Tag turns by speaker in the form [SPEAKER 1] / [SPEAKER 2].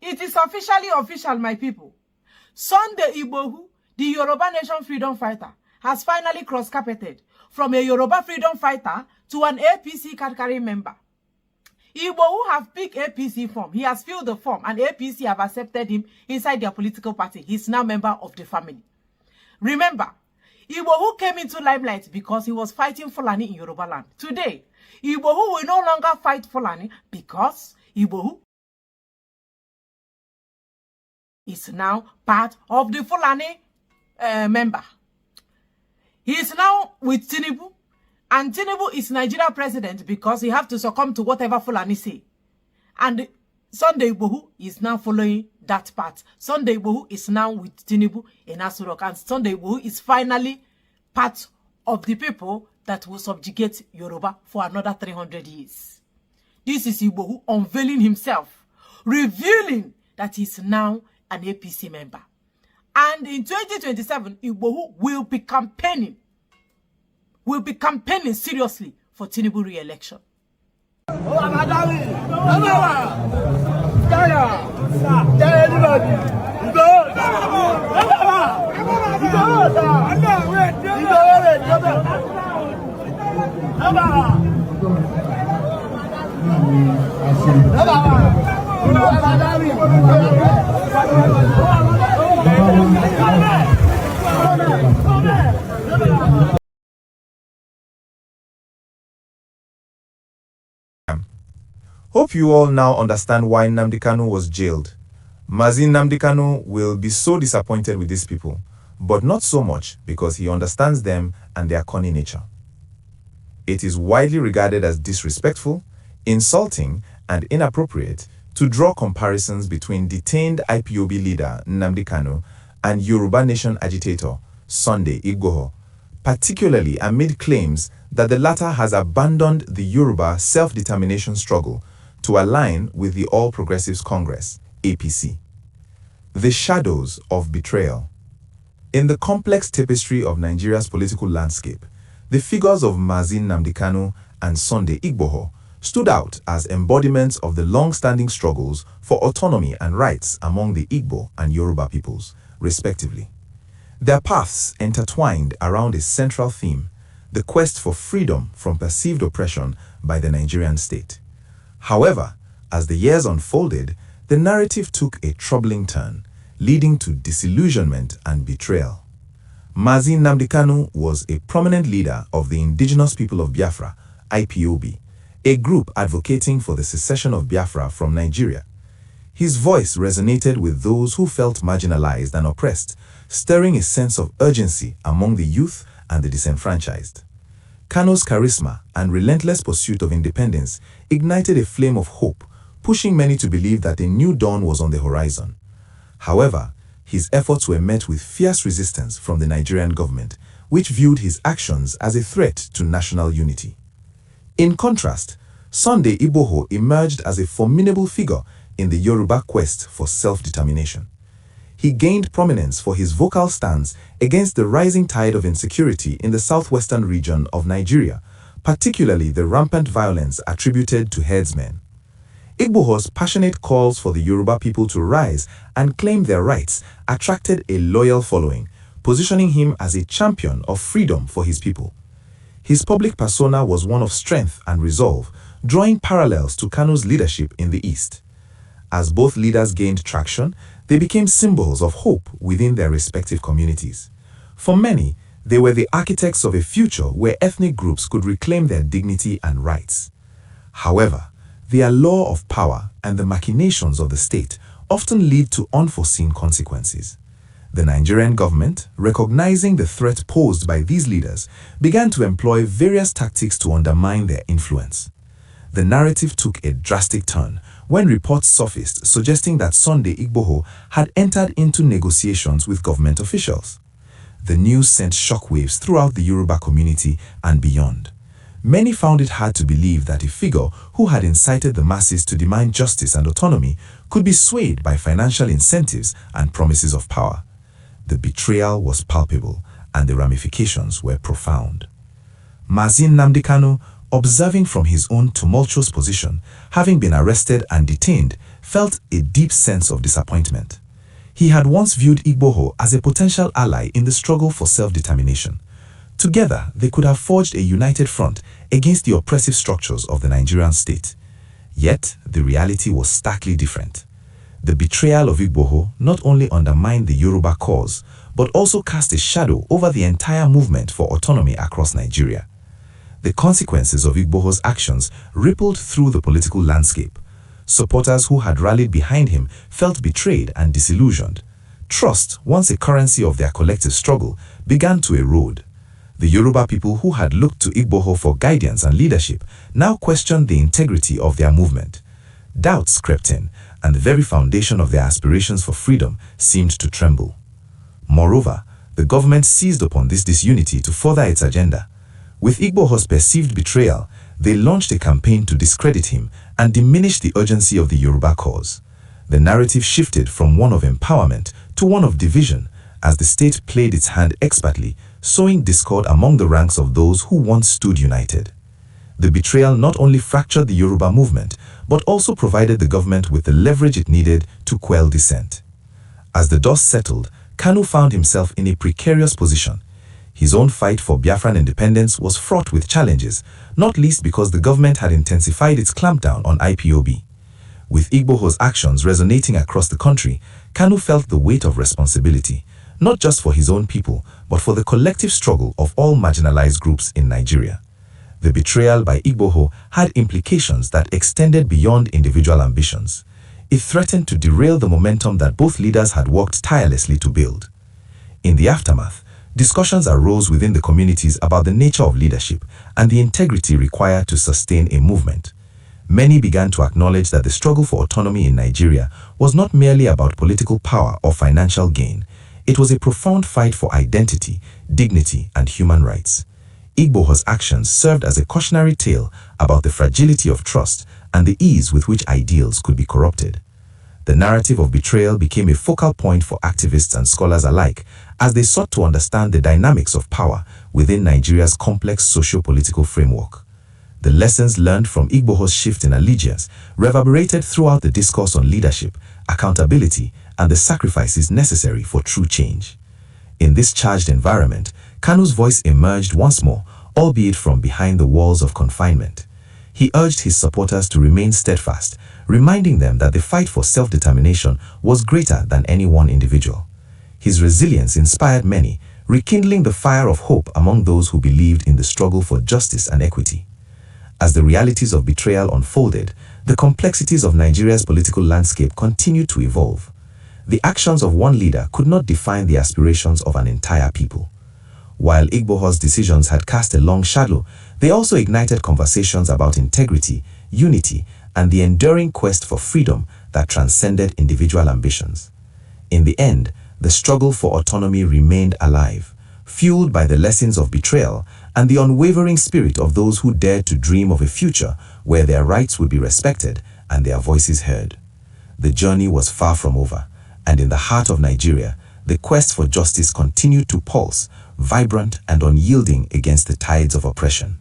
[SPEAKER 1] It is officially official, my people. Sunday Igbohu, the Yoruba Nation freedom fighter, has finally cross-carpeted from a Yoruba freedom fighter to an APC card-carrying member. Igbohu have picked APC form. He has filled the form, and APC have accepted him inside their political party. He's now a member of the family. Remember, Igbohu came into limelight because he was fighting Fulani in Yoruba land. Today, Igbohu will no longer fight Fulani because Igbohu is now part of the Fulani member. He is now with Tinubu, and Tinubu is Nigeria president because he have to succumb to whatever Fulani say. And Sunday Igbohu is now following that path. Sunday Igbohu is now with Tinubu in Aso Rock, and Sunday Igbohu is finally part of the people that will subjugate Yoruba for another 300 years. This is Igbohu unveiling himself, revealing that he's now an APC member. And in 2027, Igbohu will be campaigning seriously for Tinubu re-election.
[SPEAKER 2] Hope you all now understand why Nnamdi Kanu was jailed. Mazi Nnamdi Kanu will be so disappointed with these people, but not so much because he understands them and their cunning nature. It is widely regarded as disrespectful, insulting, and inappropriate to draw comparisons between detained IPOB leader Nnamdi Kanu and Yoruba Nation agitator Sunday Igboho, particularly amid claims that the latter has abandoned the Yoruba self-determination struggle to align with the All Progressives Congress, APC. The Shadows of Betrayal. In the complex tapestry of Nigeria's political landscape, the figures of Mazi Nnamdi Kanu and Sunday Igboho stood out as embodiments of the long-standing struggles for autonomy and rights among the Igbo and Yoruba peoples, respectively. Their paths intertwined around a central theme, the quest for freedom from perceived oppression by the Nigerian state. However, as the years unfolded, the narrative took a troubling turn, leading to disillusionment and betrayal. Mazi Nnamdi Kanu was a prominent leader of the indigenous people of Biafra, IPOB, a group advocating for the secession of Biafra from Nigeria. His voice resonated with those who felt marginalized and oppressed, stirring a sense of urgency among the youth and the disenfranchised. Kanu's charisma and relentless pursuit of independence ignited a flame of hope, pushing many to believe that a new dawn was on the horizon. However, his efforts were met with fierce resistance from the Nigerian government, which viewed his actions as a threat to national unity. In contrast, Sunday Igboho emerged as a formidable figure in the Yoruba quest for self-determination. He gained prominence for his vocal stance against the rising tide of insecurity in the southwestern region of Nigeria, particularly the rampant violence attributed to herdsmen. Igboho's passionate calls for the Yoruba people to rise and claim their rights attracted a loyal following, positioning him as a champion of freedom for his people. His public persona was one of strength and resolve, drawing parallels to Kanu's leadership in the East. As both leaders gained traction, they became symbols of hope within their respective communities. For many, they were the architects of a future where ethnic groups could reclaim their dignity and rights. However, the allure of power and the machinations of the state often lead to unforeseen consequences. The Nigerian government, recognizing the threat posed by these leaders, began to employ various tactics to undermine their influence. The narrative took a drastic turn when reports surfaced suggesting that Sunday Igboho had entered into negotiations with government officials. The news sent shockwaves throughout the Yoruba community and beyond. Many found it hard to believe that a figure who had incited the masses to demand justice and autonomy could be swayed by financial incentives and promises of power. The betrayal was palpable and the ramifications were profound. Mazi Nnamdi Kanu, observing from his own tumultuous position, having been arrested and detained, felt a deep sense of disappointment. He had once viewed Igboho as a potential ally in the struggle for self-determination. Together, they could have forged a united front against the oppressive structures of the Nigerian state. Yet, the reality was starkly different. The betrayal of Igboho not only undermined the Yoruba cause, but also cast a shadow over the entire movement for autonomy across Nigeria. The consequences of Igboho's actions rippled through the political landscape. Supporters who had rallied behind him felt betrayed and disillusioned. Trust, once a currency of their collective struggle, began to erode. The Yoruba people who had looked to Igboho for guidance and leadership now questioned the integrity of their movement. Doubts crept in, and the very foundation of their aspirations for freedom seemed to tremble. Moreover, the government seized upon this disunity to further its agenda. With Igboho's perceived betrayal, they launched a campaign to discredit him and diminish the urgency of the Yoruba cause. The narrative shifted from one of empowerment to one of division, as the state played its hand expertly, sowing discord among the ranks of those who once stood united. The betrayal not only fractured the Yoruba movement, but also provided the government with the leverage it needed to quell dissent. As the dust settled, Kanu found himself in a precarious position. His own fight for Biafran independence was fraught with challenges, not least because the government had intensified its clampdown on IPOB. With Igboho's actions resonating across the country, Kanu felt the weight of responsibility, not just for his own people, but for the collective struggle of all marginalized groups in Nigeria. The betrayal by Igboho had implications that extended beyond individual ambitions. It threatened to derail the momentum that both leaders had worked tirelessly to build. In the aftermath, discussions arose within the communities about the nature of leadership and the integrity required to sustain a movement. Many began to acknowledge that the struggle for autonomy in Nigeria was not merely about political power or financial gain. It was a profound fight for identity, dignity, and human rights. Igboho's actions served as a cautionary tale about the fragility of trust and the ease with which ideals could be corrupted. The narrative of betrayal became a focal point for activists and scholars alike as they sought to understand the dynamics of power within Nigeria's complex socio-political framework. The lessons learned from Igboho's shift in allegiance reverberated throughout the discourse on leadership, accountability, and the sacrifices necessary for true change. In this charged environment, Kanu's voice emerged once more, albeit from behind the walls of confinement. He urged his supporters to remain steadfast, reminding them that the fight for self-determination was greater than any one individual. His resilience inspired many, rekindling the fire of hope among those who believed in the struggle for justice and equity. As the realities of betrayal unfolded, the complexities of Nigeria's political landscape continued to evolve. The actions of one leader could not define the aspirations of an entire people. While Igboho's decisions had cast a long shadow, they also ignited conversations about integrity, unity, and the enduring quest for freedom that transcended individual ambitions. In the end, the struggle for autonomy remained alive, fueled by the lessons of betrayal and the unwavering spirit of those who dared to dream of a future where their rights would be respected and their voices heard. The journey was far from over, and in the heart of Nigeria, the quest for justice continued to pulse, vibrant and unyielding against the tides of oppression.